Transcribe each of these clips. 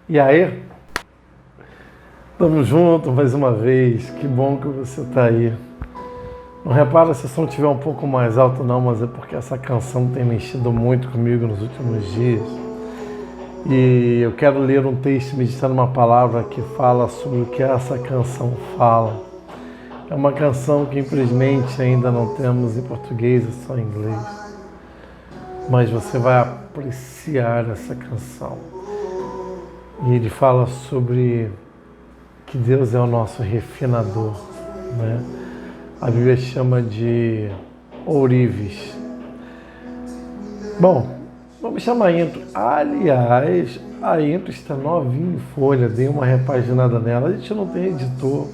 E aí, estamos juntos mais uma vez, que bom que você está aí. Não repara se o som estiver um pouco mais alto não, mas é porque essa canção tem mexido muito comigo nos últimos dias. E eu quero ler um texto meditando uma palavra que fala sobre o que essa canção fala. É uma canção que infelizmente ainda não temos em português, é só em inglês. Mas você vai apreciar essa canção. E ele fala sobre que Deus é o nosso refinador, né? A Bíblia chama de ourives. Bom, vamos chamar a intro. Aliás, a intro está novinha em folha, dei uma repaginada nela. A gente não tem editor,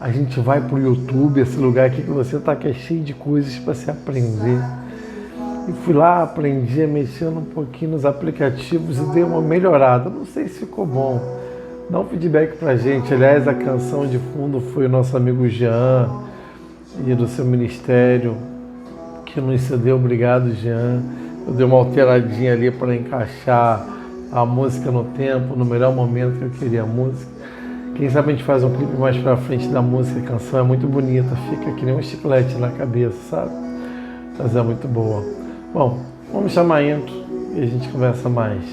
a gente vai para o YouTube, esse lugar aqui que você está, que é cheio de coisas para se aprender. E fui lá, aprendi a mexer um pouquinho nos aplicativos e dei uma melhorada. Não sei se ficou bom. Dá um feedback pra gente. Aliás, a canção de fundo foi o nosso amigo Jean e do seu ministério que nos cedeu. Obrigado, Jean. Eu dei uma alteradinha ali para encaixar a música no tempo, no melhor momento que eu queria a música. Quem sabe a gente faz um clipe mais pra frente da música. A canção é muito bonita, fica que nem um chiclete na cabeça, sabe? Mas é muito boa. Bom, vamos chamar a intro e a gente conversa mais.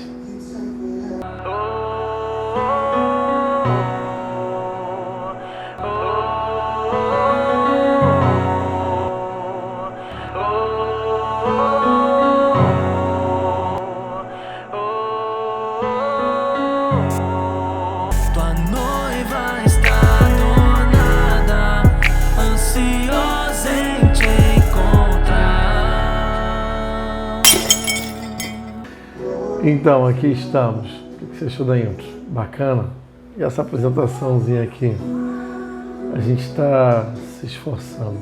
Tua noiva está adornada, ansiosa em te encontrar. Então, aqui estamos. O que você achou da intro? Bacana? E essa apresentaçãozinha aqui? A gente está se esforçando.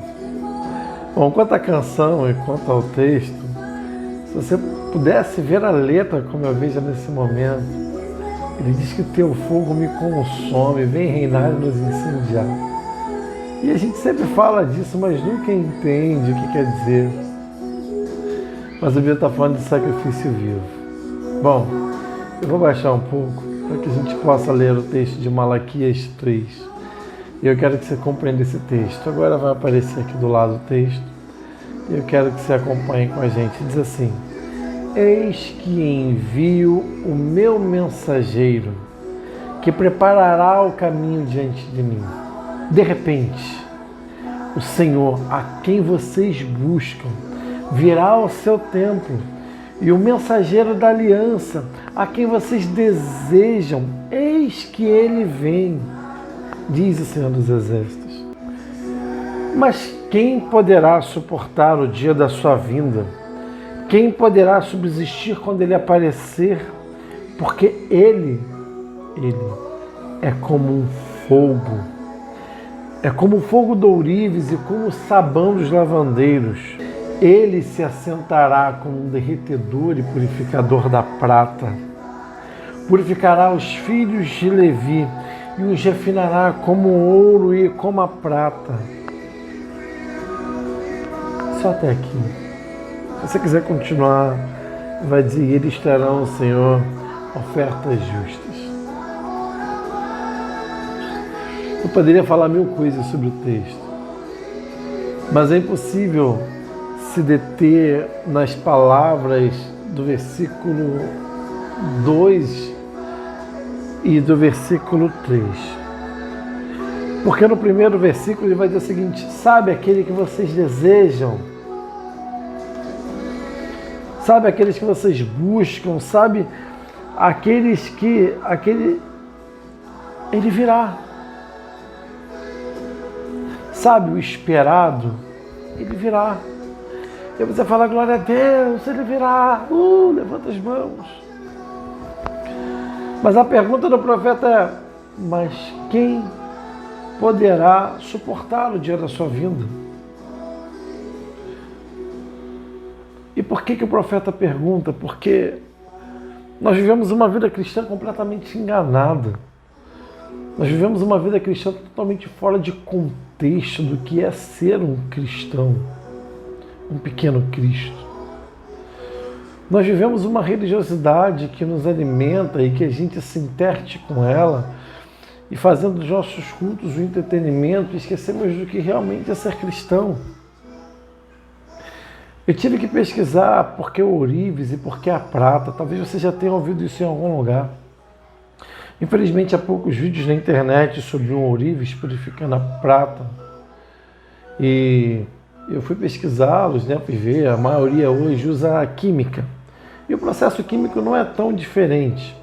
Bom, quanto à canção e quanto ao texto, se você pudesse ver a letra como eu vejo nesse momento, ele diz que teu fogo me consome, vem reinar e nos incendiar. E a gente sempre fala disso, mas nunca entende o que quer dizer. Mas a Bíblia está falando de sacrifício vivo. Bom, eu vou baixar um pouco para que a gente possa ler o texto de Malaquias 3. E eu quero que você compreenda esse texto. Agora vai aparecer aqui do lado o texto. E eu quero que você acompanhe com a gente. Diz assim: Eis que envio o meu mensageiro, que preparará o caminho diante de mim. De repente, o Senhor, a quem vocês buscam, virá ao seu templo, e o mensageiro da aliança, a quem vocês desejam, eis que ele vem, diz o Senhor dos Exércitos. Mas quem poderá suportar o dia da sua vinda? Quem poderá subsistir quando ele aparecer? Porque ele é como um fogo. É como o fogo do ourives e como o sabão dos lavandeiros. Ele se assentará como um derretedor e purificador da prata. Purificará os filhos de Levi e os refinará como o ouro e como a prata. Só até aqui. Se você quiser continuar, vai dizer: eles terão, Senhor, ofertas justas. Eu poderia falar mil coisas sobre o texto, mas é impossível se deter nas palavras do versículo 2 e do versículo 3. Porque no primeiro versículo ele vai dizer o seguinte: sabe aquele que vocês desejam? Sabe aqueles que vocês buscam? Sabe aqueles que... Ele virá. Sabe o esperado? Ele virá. E você fala: glória a Deus, ele virá. Levanta as mãos. Mas a pergunta do profeta é: mas quem poderá suportar o dia da sua vinda? E por que o profeta pergunta? Porque nós vivemos uma vida cristã completamente enganada. Nós vivemos uma vida cristã totalmente fora de contexto do que é ser um cristão, um pequeno Cristo. Nós vivemos uma religiosidade que nos alimenta e que a gente se interte com ela e fazendo dos nossos cultos o entretenimento, esquecemos do que realmente é ser cristão. Eu tive que pesquisar por que o ourives e por que a prata. Talvez você já tenha ouvido isso em algum lugar. Infelizmente, há poucos vídeos na internet sobre um ourives purificando a prata. E eu fui pesquisá-los, né, fui ver, a maioria hoje usa a química. E o processo químico não é tão diferente.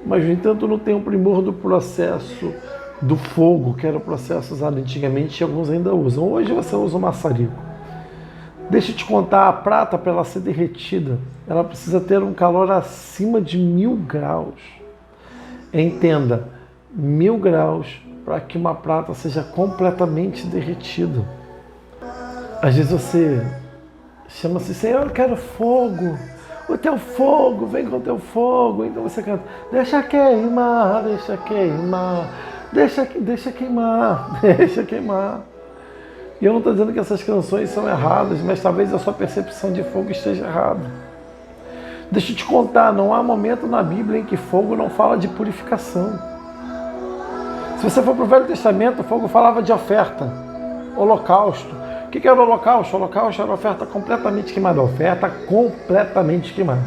Mas, no entanto, não tem o primor do processo do fogo, que era o processo usado antigamente e alguns ainda usam. Hoje você usa o maçarico. Deixa eu te contar, a prata, para ela ser derretida, ela precisa ter um calor acima de 1000 graus. Entenda, 1000 graus para que uma prata seja completamente derretida. Às vezes você chama assim, Senhor, eu quero fogo. O teu fogo, vem com o teu fogo. Então você canta, deixa queimar, deixa queimar, deixa queimar, deixa queimar. E eu não estou dizendo que essas canções são erradas, mas talvez a sua percepção de fogo esteja errada. Deixa eu te contar, não há momento na Bíblia em que fogo não fala de purificação. Se você for para o Velho Testamento, o fogo falava de oferta, holocausto. O que era o holocausto? O holocausto era uma oferta completamente queimada, oferta completamente queimada.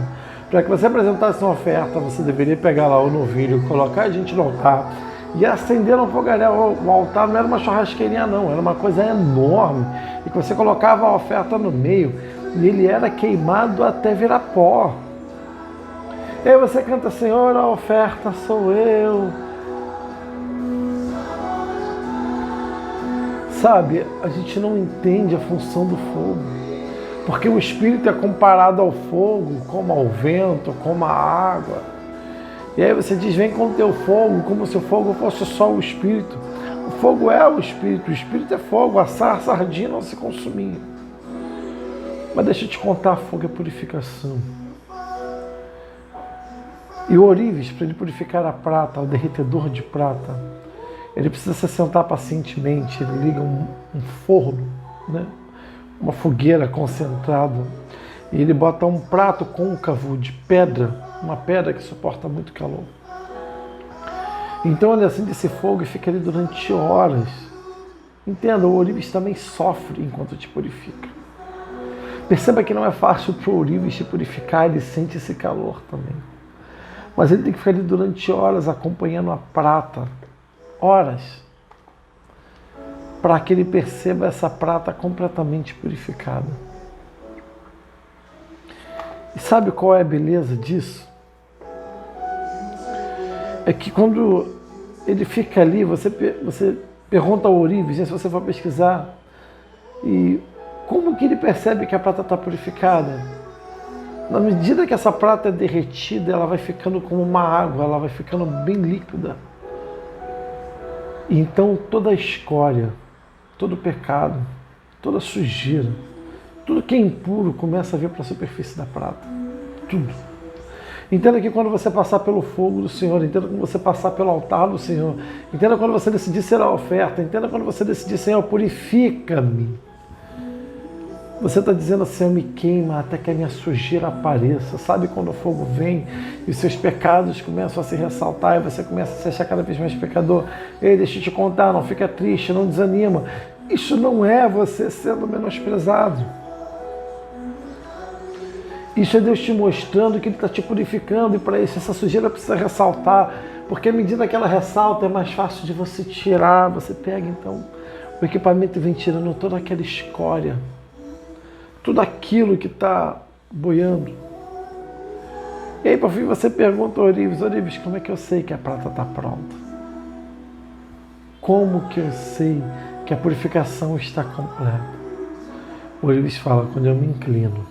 Para que você apresentasse uma oferta, você deveria pegar lá o novilho, colocar a gente no altar e acender um fogaréu. O altar não era uma churrasqueirinha não, era uma coisa enorme. E que você colocava a oferta no meio e ele era queimado até virar pó. E aí você canta, Senhor, a oferta sou eu. Sabe, a gente não entende a função do fogo, porque o Espírito é comparado ao fogo, como ao vento, como à água. E aí você diz, vem com o teu fogo, como se o fogo fosse só o Espírito. O fogo é o Espírito é fogo, a sardinha não se consumia. Mas deixa eu te contar, fogo é purificação. E o ourives, para ele purificar a prata, o derretedor de prata, ele precisa se sentar pacientemente, ele liga um forno, né? Uma fogueira concentrada, e ele bota um prato côncavo de pedra, uma pedra que suporta muito calor. Então ele acende esse fogo e fica ali durante horas. Entenda, o ourives também sofre enquanto te purifica. Perceba que não é fácil para o ourives te purificar, ele sente esse calor também. Mas ele tem que ficar ali durante horas acompanhando a prata, horas, para que ele perceba essa prata completamente purificada. E sabe qual é a beleza disso? É que quando ele fica ali, você pergunta ao ourives, se você for pesquisar, e como que ele percebe que a prata está purificada? Na medida que essa prata é derretida, ela vai ficando como uma água, ela vai ficando bem líquida. E então toda a escória, todo o pecado, toda a sujeira, tudo que é impuro começa a vir para a superfície da prata. Tudo. Entenda que quando você passar pelo fogo do Senhor, entenda quando você passar pelo altar do Senhor, entenda quando você decidir ser a oferta, entenda quando você decidir, Senhor, purifica-me. Você está dizendo, Senhor, me queima até que a minha sujeira apareça. Sabe quando o fogo vem e os seus pecados começam a se ressaltar e você começa a se achar cada vez mais pecador? Ei, deixa eu te contar, não fica triste, não desanima. Isso não é você sendo menosprezado. Isso é Deus te mostrando que Ele está te purificando e para isso essa sujeira precisa ressaltar, porque à medida que ela ressalta é mais fácil de você tirar. Você pega então o equipamento e vem tirando toda aquela escória, tudo aquilo que está boiando. E aí, por fim, você pergunta ao ourives, como é que eu sei que a prata está pronta? Como que eu sei que a purificação está completa? O ourives fala, quando eu me inclino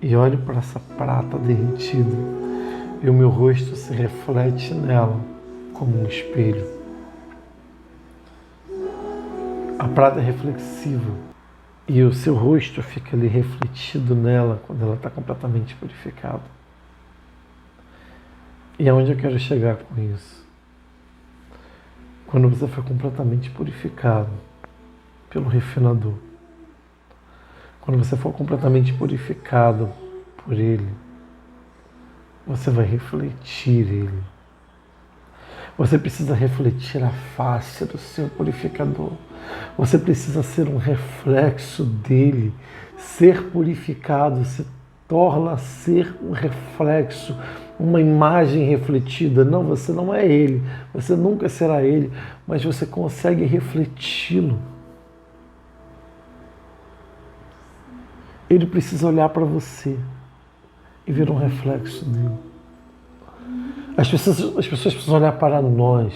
e olho para essa prata derretida e o meu rosto se reflete nela como um espelho. A prata é reflexiva e o seu rosto fica ali refletido nela quando ela está completamente purificada. E aonde eu quero chegar com isso? Quando você for completamente purificado pelo refinador, quando você for completamente purificado por Ele, você vai refletir Ele. Você precisa refletir a face do seu purificador. Você precisa ser um reflexo dele. Ser purificado se torna a ser um reflexo, uma imagem refletida. Não, você não é ele, você nunca será ele, mas você consegue refleti-lo. Ele precisa olhar para você e ver um reflexo dele. As pessoas precisam olhar para nós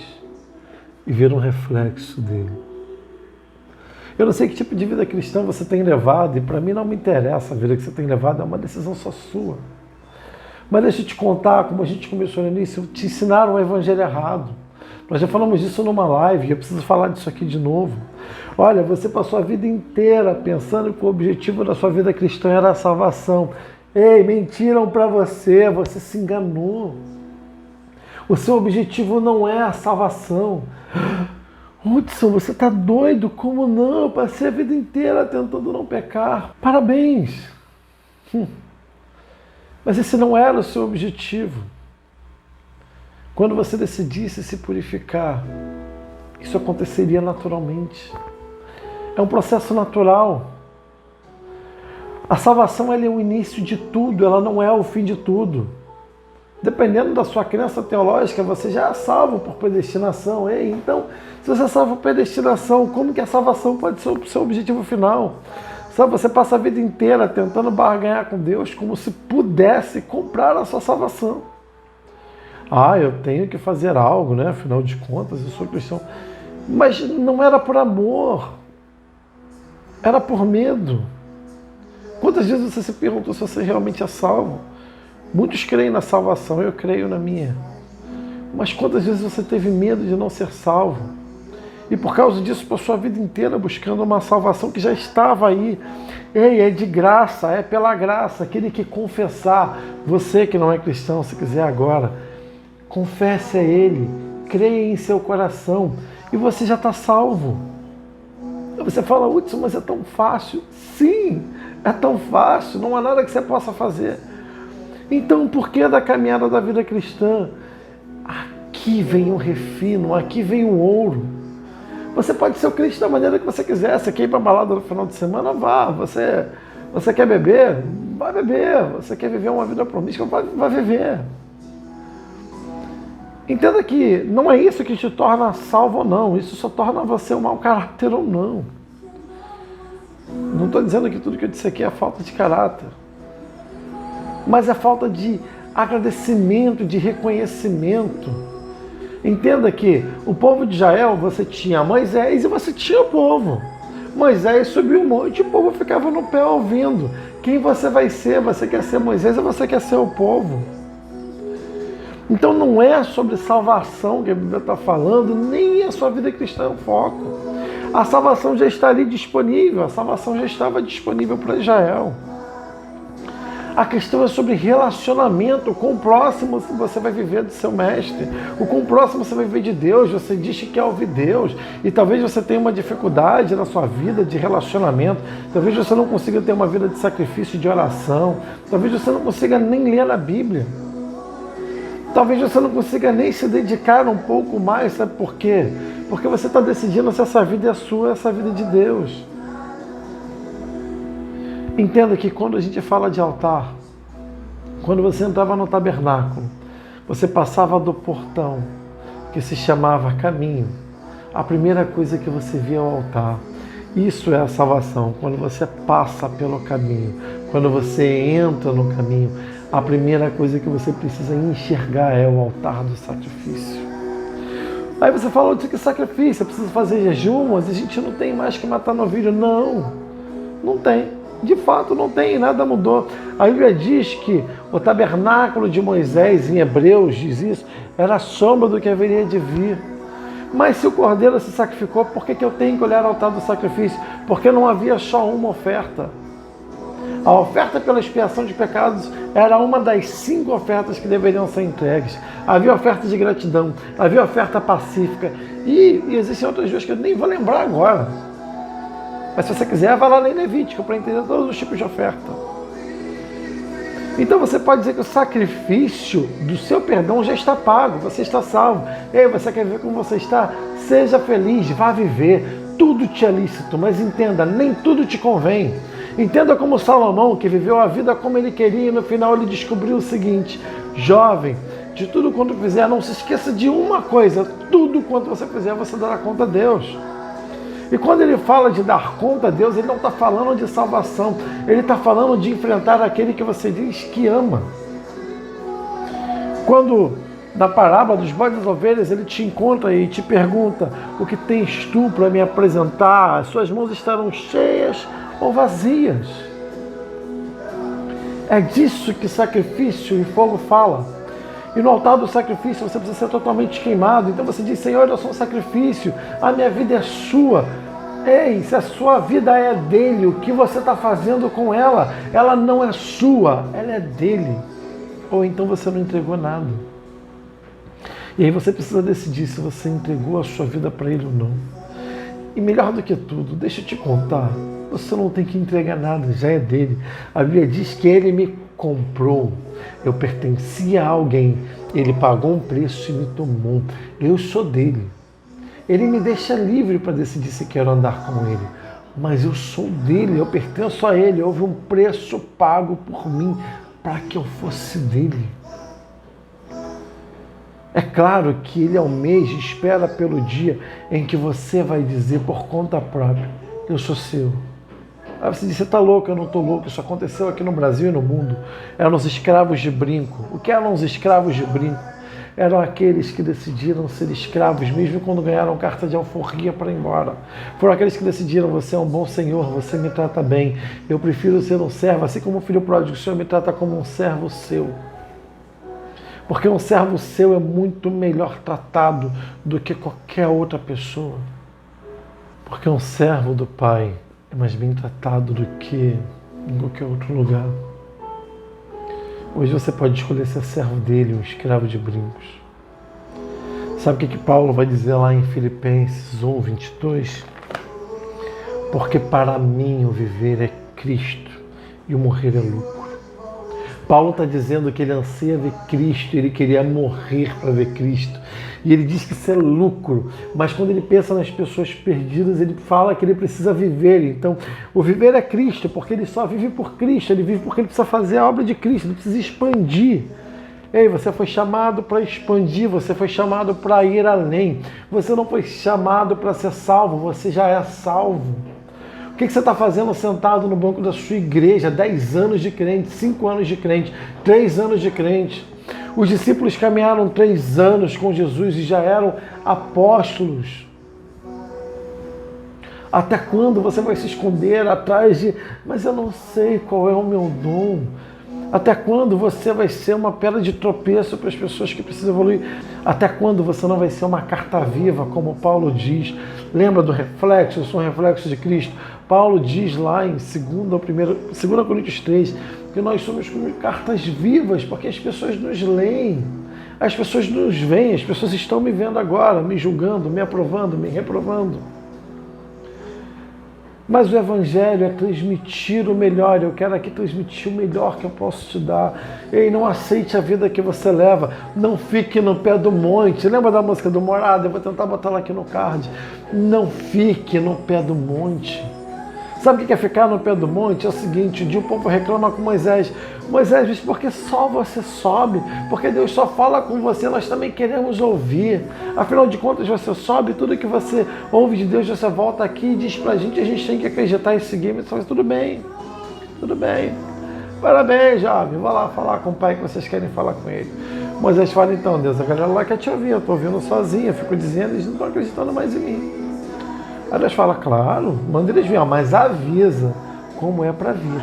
e ver um reflexo dele. Eu não sei que tipo de vida cristã você tem levado, e para mim não me interessa a vida que você tem levado, é uma decisão só sua. Mas deixa eu te contar, como a gente começou no início, te ensinaram o evangelho errado. Nós já falamos disso numa live, eu preciso falar disso aqui de novo. Olha, você passou a vida inteira pensando que o objetivo da sua vida cristã era a salvação. Ei, mentiram para você, você se enganou. O seu objetivo não é a salvação. Hudson, você está doido? Como não? Eu passei a vida inteira tentando não pecar. Parabéns. Mas esse não era o seu objetivo. Quando você decidisse se purificar, isso aconteceria naturalmente. É um processo natural. A salvação ela é o início de tudo, ela não é o fim de tudo. Dependendo da sua crença teológica, você já é salvo por predestinação. Ei, então, se você é salvo por predestinação, como que a salvação pode ser o seu objetivo final? Sabe, você passa a vida inteira tentando barganhar com Deus como se pudesse comprar a sua salvação. Ah, eu tenho que fazer algo, né? Afinal de contas, eu sou cristão. Mas não era por amor. Era por medo. Quantas vezes você se perguntou se você realmente é salvo? Muitos creem na salvação, eu creio na minha. Mas quantas vezes você teve medo de não ser salvo? E por causa disso passou a vida inteira buscando uma salvação que já estava aí. Ei, é de graça, é pela graça. Aquele que confessar, você que não é cristão, se quiser agora, confesse a Ele, creia em seu coração e você já está salvo. Você fala, Hudson, mas é tão fácil. Sim, é tão fácil, não há nada que você possa fazer. Então, por que da caminhada da vida cristã? Aqui vem o refino, aqui vem o ouro. Você pode ser o crente da maneira que você quiser. Você quer ir para a balada no final de semana? Vá. Você quer beber? Vai beber. Você quer viver uma vida promíscua? Vai viver. Entenda que não é isso que te torna salvo ou não. Isso só torna você um mau caráter ou não. Não estou dizendo que tudo que eu disse aqui é falta de caráter. Mas é falta de agradecimento, de reconhecimento. Entenda que o povo de Israel, você tinha Moisés e você tinha o povo. Moisés subiu o monte e o povo ficava no pé ouvindo. Quem você vai ser? Você quer ser Moisés ou você quer ser o povo? Então não é sobre salvação que a Bíblia está falando, nem a sua vida cristã é o foco. A salvação já está ali disponível, a salvação já estava disponível para Israel. A questão é sobre relacionamento com o próximo, você vai viver do seu mestre. O com o próximo você vai viver de Deus, você diz que quer ouvir Deus. E talvez você tenha uma dificuldade na sua vida de relacionamento. Talvez você não consiga ter uma vida de sacrifício e de oração. Talvez você não consiga nem ler a Bíblia. Talvez você não consiga nem se dedicar um pouco mais, sabe por quê? Porque você está decidindo se essa vida é sua ou essa vida é de Deus. Entenda que quando a gente fala de altar, quando você entrava no tabernáculo, você passava do portão, que se chamava caminho. A primeira coisa que você via é o altar. Isso é a salvação, quando você passa pelo caminho, quando você entra no caminho, a primeira coisa que você precisa enxergar é o altar do sacrifício. Aí você falou de que sacrifício, eu preciso fazer jejum, mas a gente não tem mais que matar novilho. Não, não tem. De fato não tem, nada mudou. A Bíblia diz que o tabernáculo de Moisés, em Hebreus diz isso, era a sombra do que haveria de vir. Mas se o cordeiro se sacrificou, por que eu tenho que olhar ao altar do sacrifício? Porque não havia só uma oferta. A oferta pela expiação de pecados era uma das 5 ofertas que deveriam ser entregues. Havia oferta de gratidão, havia oferta pacífica e existem outras duas que eu nem vou lembrar agora. Mas se você quiser, vai lá em Levítico para entender todos os tipos de oferta. Então você pode dizer que o sacrifício do seu perdão já está pago, você está salvo. Ei, você quer ver como você está? Seja feliz, vá viver. Tudo te é lícito, mas entenda, nem tudo te convém. Entenda como Salomão, que viveu a vida como ele queria e no final ele descobriu o seguinte: jovem, de tudo quanto fizer, não se esqueça de uma coisa: tudo quanto você fizer, você dará conta a Deus. E quando ele fala de dar conta a Deus, ele não está falando de salvação, ele está falando de enfrentar aquele que você diz que ama. Quando na parábola dos bodes das ovelhas, ele te encontra e te pergunta: o que tens tu para me apresentar? As suas mãos estarão cheias ou vazias? É disso que sacrifício e fogo fala. E no altar do sacrifício você precisa ser totalmente queimado. Então você diz: Senhor, eu sou um sacrifício, a minha vida é sua. Ei, se a sua vida é dele, o que você está fazendo com ela? Ela não é sua, ela é dele. Ou então você não entregou nada. E aí você precisa decidir se você entregou a sua vida para ele ou não. E melhor do que tudo, deixa eu te contar, você não tem que entregar nada, já é dele. A Bíblia diz que ele me comprou. Eu pertencia a alguém, ele pagou um preço e me tomou. Eu sou dele. Ele me deixa livre para decidir se quero andar com ele. Mas eu sou dele, eu pertenço a ele. Houve um preço pago por mim para que eu fosse dele. É claro que ele almeja e espera pelo dia em que você vai dizer por conta própria: eu sou seu. Aí você diz: você está louco? Eu não estou louco. Isso aconteceu aqui no Brasil e no mundo. Eram os escravos de brinco. O que eram os escravos de brinco? Eram aqueles que decidiram ser escravos, mesmo quando ganharam carta de alforria para ir embora. Foram aqueles que decidiram: você é um bom senhor, você me trata bem, eu prefiro ser um servo, assim como o filho pródigo, o Senhor me trata como um servo seu. Porque um servo seu é muito melhor tratado do que qualquer outra pessoa. Porque um servo do Pai é mais bem tratado do que em qualquer outro lugar. Hoje você pode escolher ser servo dele, um escravo de brincos. Sabe o que Paulo vai dizer lá em Filipenses 1, 22? Porque para mim o viver é Cristo e o morrer é lucro. Paulo está dizendo que ele anseia ver Cristo, ele queria morrer para ver Cristo. E ele diz que isso é lucro, mas quando ele pensa nas pessoas perdidas, ele fala que ele precisa viver. Então, o viver é Cristo, porque ele só vive por Cristo, ele vive porque ele precisa fazer a obra de Cristo, ele precisa expandir. Ei, você foi chamado para expandir, você foi chamado para ir além. Você não foi chamado para ser salvo, você já é salvo. O que você está fazendo sentado no banco da sua igreja? 10 anos de crente, 5 anos de crente, 3 anos de crente. Os discípulos caminharam 3 anos com Jesus e já eram apóstolos. Até quando você vai se esconder atrás de: mas eu não sei qual é o meu dom? Até quando você vai ser uma pedra de tropeço para as pessoas que precisam evoluir? Até quando você não vai ser uma carta viva, como Paulo diz? Lembra do reflexo? Eu sou um reflexo de Cristo. Paulo diz lá em 2 Coríntios 3 que nós somos como cartas vivas, porque as pessoas nos leem, as pessoas nos veem, as pessoas estão me vendo agora, me julgando, me aprovando, me reprovando. Mas o Evangelho é transmitir o melhor. Eu quero aqui transmitir o melhor que eu posso te dar. Ei, não aceite a vida que você leva. Não fique no pé do monte. Lembra da música do Morada? Eu vou tentar botar ela aqui no card. Não fique no pé do monte. Sabe o que é ficar no pé do monte? É o seguinte: um dia o povo reclama com Moisés. Moisés diz: porque só você sobe, porque Deus só fala com você, nós também queremos ouvir. Afinal de contas, você sobe, tudo que você ouve de Deus, você volta aqui e diz pra gente, a gente tem que acreditar e seguir. Mas fala: tudo bem, parabéns, jovem, vou lá falar com o pai que vocês querem falar com ele. Moisés fala: então, Deus, a galera lá quer te ouvir, eu estou ouvindo sozinho, eu fico dizendo, eles não estão acreditando mais em mim. Aí Deus fala: claro, manda eles virem, mas avisa como é para vir.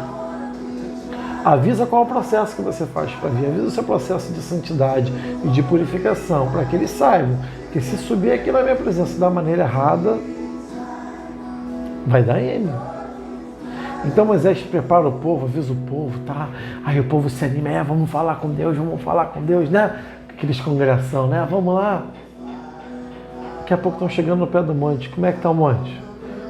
Avisa qual é o processo que você faz para vir. Avisa o seu processo de santidade e de purificação, para que eles saibam que se subir aqui na minha presença da maneira errada, vai dar M. Então Moisés prepara o povo, avisa o povo, tá? Aí o povo se anima: vamos falar com Deus, né? Aqueles congregação, né? Vamos lá. Daqui a pouco estão chegando no pé do monte. Como é que está o monte?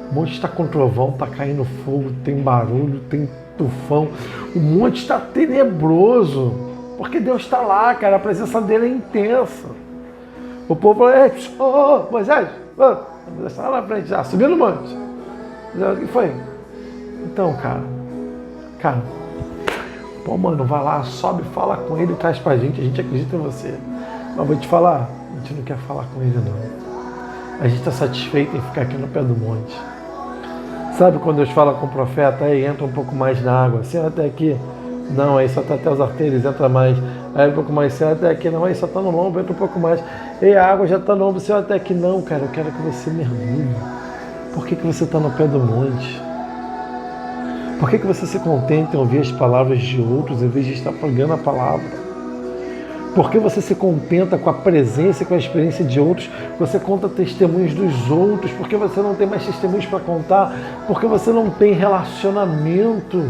O monte está com trovão, está caindo fogo, tem barulho, tem tufão, o monte está tenebroso, porque Deus está lá, cara, a presença dele é intensa. O povo falou, Moisés, está lá na frente já, subiu no monte. O que foi? Então, cara, pô, mano, vai lá, sobe, fala com ele, traz pra gente acredita em você. Mas vou te falar, a gente não quer falar com ele não. A gente está satisfeito em ficar aqui no pé do monte. Sabe quando Deus fala com o profeta, aí entra um pouco mais na água, assim até aqui, não, aí só está até os artérios, entra mais, aí um pouco mais, assim até aqui, não, aí só está no lombo, entra um pouco mais, e a água já está no lombo, assim até aqui, não, cara, eu quero que você mergulhe. Por que você está no pé do monte? Por que você se contenta em ouvir as palavras de outros em vez de estar pregando a palavra? Por que você se contenta com a presença e com a experiência de outros? Você conta testemunhos dos outros. Por que você não tem mais testemunhos para contar? Porque você não tem relacionamento.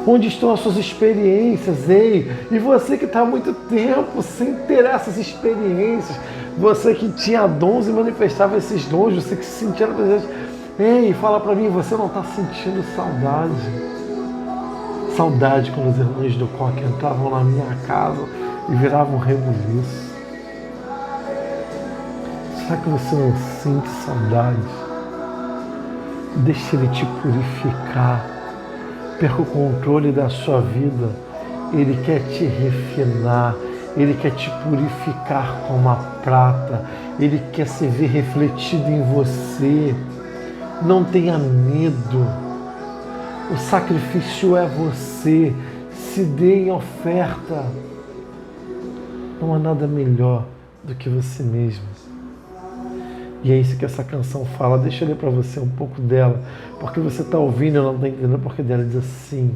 Onde estão as suas experiências? Ei, e você que está há muito tempo sem ter essas experiências, você que tinha dons e manifestava esses dons, você que se sentia na presença, ei, fala para mim, você não está sentindo saudade? Saudade quando os irmãos do coque entravam na minha casa e viravam rebuliço. Será que você não sente saudade? Deixa ele te purificar. Perca o controle da sua vida. Ele quer te refinar. Ele quer te purificar como a prata. Ele quer se ver refletido em você. Não tenha medo. O sacrifício é você. Se dê em oferta. Não há nada melhor do que você mesmo. E é isso que essa canção fala. Deixa eu ler para você um pouco dela. Porque você está ouvindo e não está entendendo porque dela diz assim.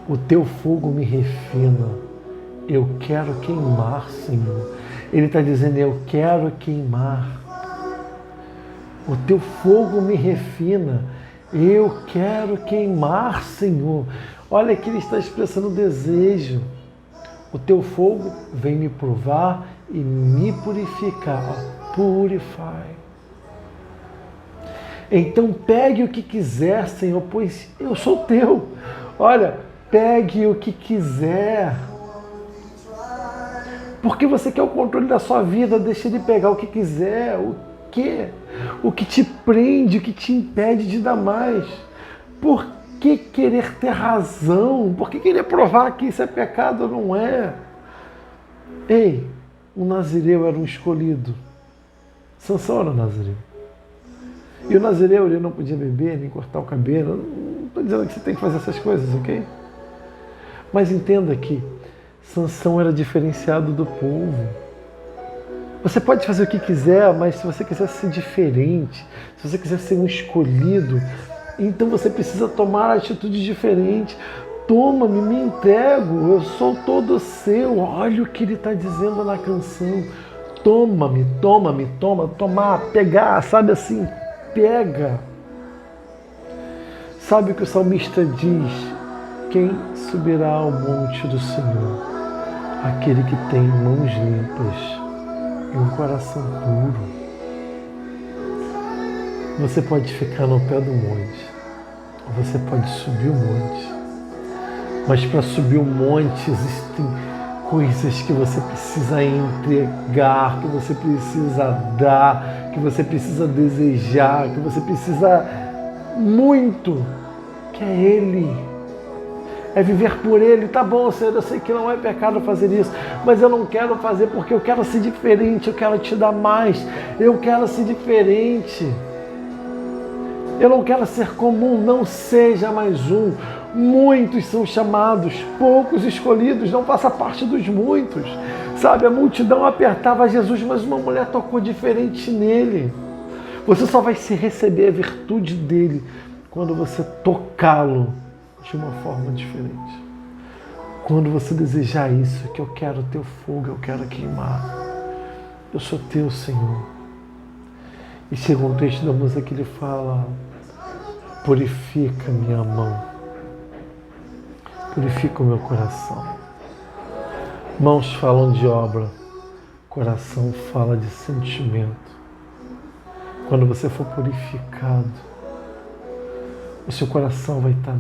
O teu fogo me refina. Eu quero queimar, Senhor. Ele está dizendo, eu quero queimar. O teu fogo me refina. Eu quero queimar, Senhor. Olha que ele está expressando desejo. O teu fogo vem me provar e me purificar. Purify. Então pegue o que quiser, Senhor, pois eu sou teu. Olha, pegue o que quiser. Porque você quer o controle da sua vida, deixa ele pegar o que quiser. O que te prende, o que te impede de dar mais? Por que querer ter razão? Por que querer provar que isso é pecado ou não é? Ei, o nazireu era um escolhido. Sansão era um nazireu. E o nazireu ele não podia beber, nem cortar o cabelo. Não estou dizendo que você tem que fazer essas coisas, ok? Mas entenda que Sansão era diferenciado do povo. Você pode fazer o que quiser, mas se você quiser ser diferente, se você quiser ser um escolhido, então você precisa tomar atitude diferente. Toma-me, me entrego, eu sou todo seu. Olha o que ele está dizendo na canção. Toma-me, tomar, pegar, sabe assim, pega. Sabe o que o salmista diz? Quem subirá ao monte do Senhor? Aquele que tem mãos limpas e um coração puro. Você pode ficar no pé do monte, você pode subir o monte, mas para subir o monte existem coisas que você precisa entregar, que você precisa dar, que você precisa desejar, que você precisa muito, que é Ele. É viver por Ele. Tá bom, Senhor, eu sei que não é pecado fazer isso, mas eu não quero fazer porque eu quero ser diferente, eu quero te dar mais, eu quero ser diferente. Eu não quero ser comum, não seja mais um. Muitos são chamados, poucos escolhidos, não faça parte dos muitos. Sabe, a multidão apertava Jesus, mas uma mulher tocou diferente nele. Você só vai se receber a virtude dele quando você tocá-lo de uma forma diferente. Quando você desejar isso, que eu quero teu fogo, eu quero queimar. Eu sou teu, Senhor. E segundo o texto da música que ele fala, purifica minha mão, purifica o meu coração. Mãos falam de obra, coração fala de sentimento. Quando você for purificado, o seu coração vai estar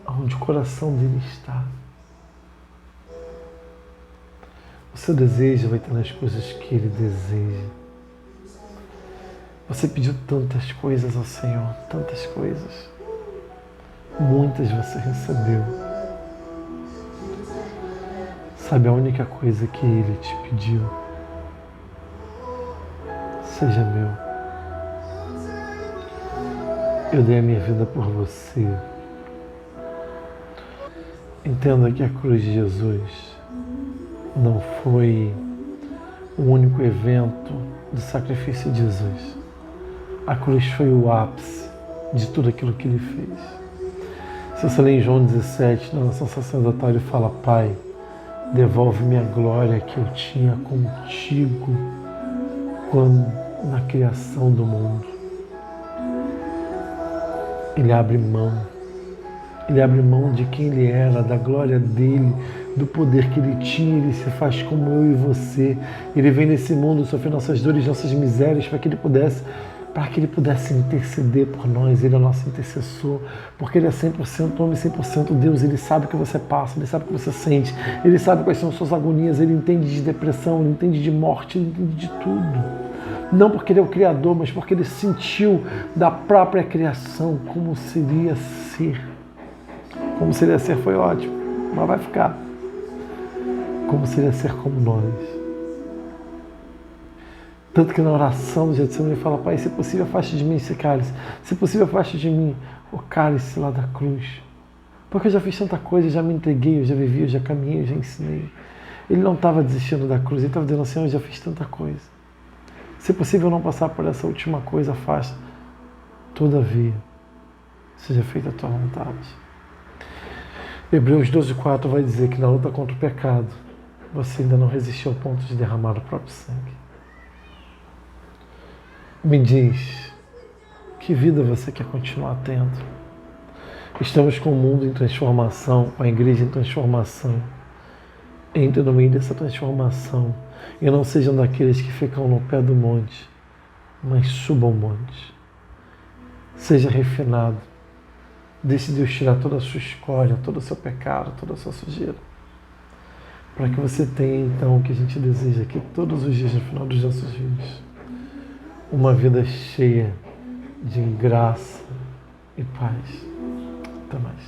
onde o coração dele está. O seu desejo vai estar nas coisas que ele deseja. Você pediu tantas coisas ao Senhor, tantas coisas. Muitas você recebeu. Sabe a única coisa que ele te pediu? Seja meu. Eu dei a minha vida por você. Entenda que a cruz de Jesus não foi o único evento do sacrifício de Jesus. A cruz foi o ápice de tudo aquilo que ele fez. Se você ler em João 17, na oração sacerdotal, fala: Pai, devolve-me a glória que eu tinha contigo na criação do mundo. Ele abre mão. Ele abre mão de quem ele era, da glória dele, do poder que ele tinha. Ele se faz como eu e você. Ele vem nesse mundo sofrer nossas dores, nossas misérias, para que ele pudesse interceder por nós. Ele é o nosso intercessor, porque ele é 100% homem, 100% Deus. Ele sabe o que você passa, ele sabe o que você sente, ele sabe quais são as suas agonias, ele entende de depressão, ele entende de morte, ele entende de tudo. Não porque ele é o Criador, mas porque ele sentiu da própria criação como seria ser. Como seria ser foi ótimo, mas vai ficar. Como seria ser como nós. Tanto que na oração do Getsemane ele fala: Pai, se possível, afaste de mim esse cálice. Se possível, afaste de mim o cálice lá da cruz. Porque eu já fiz tanta coisa, eu já me entreguei, eu já vivi, eu já caminhei, eu já ensinei. Ele não estava desistindo da cruz, ele estava dizendo assim: eu já fiz tanta coisa. Se possível não passar por essa última coisa, afasta. Todavia, seja feita a tua vontade. Hebreus 12:4 vai dizer que na luta contra o pecado, você ainda não resistiu ao ponto de derramar o próprio sangue. Me diz, que vida você quer continuar tendo? Estamos com o mundo em transformação, com a igreja em transformação. Entre no meio dessa transformação e não sejam daqueles que ficam no pé do monte, mas subam o monte. Seja refinado. Deixe Deus tirar toda a sua escória, todo o seu pecado, toda a sua sujeira. Para que você tenha então o que a gente deseja aqui todos os dias no final dos nossos dias. Uma vida cheia de graça e paz. Até mais.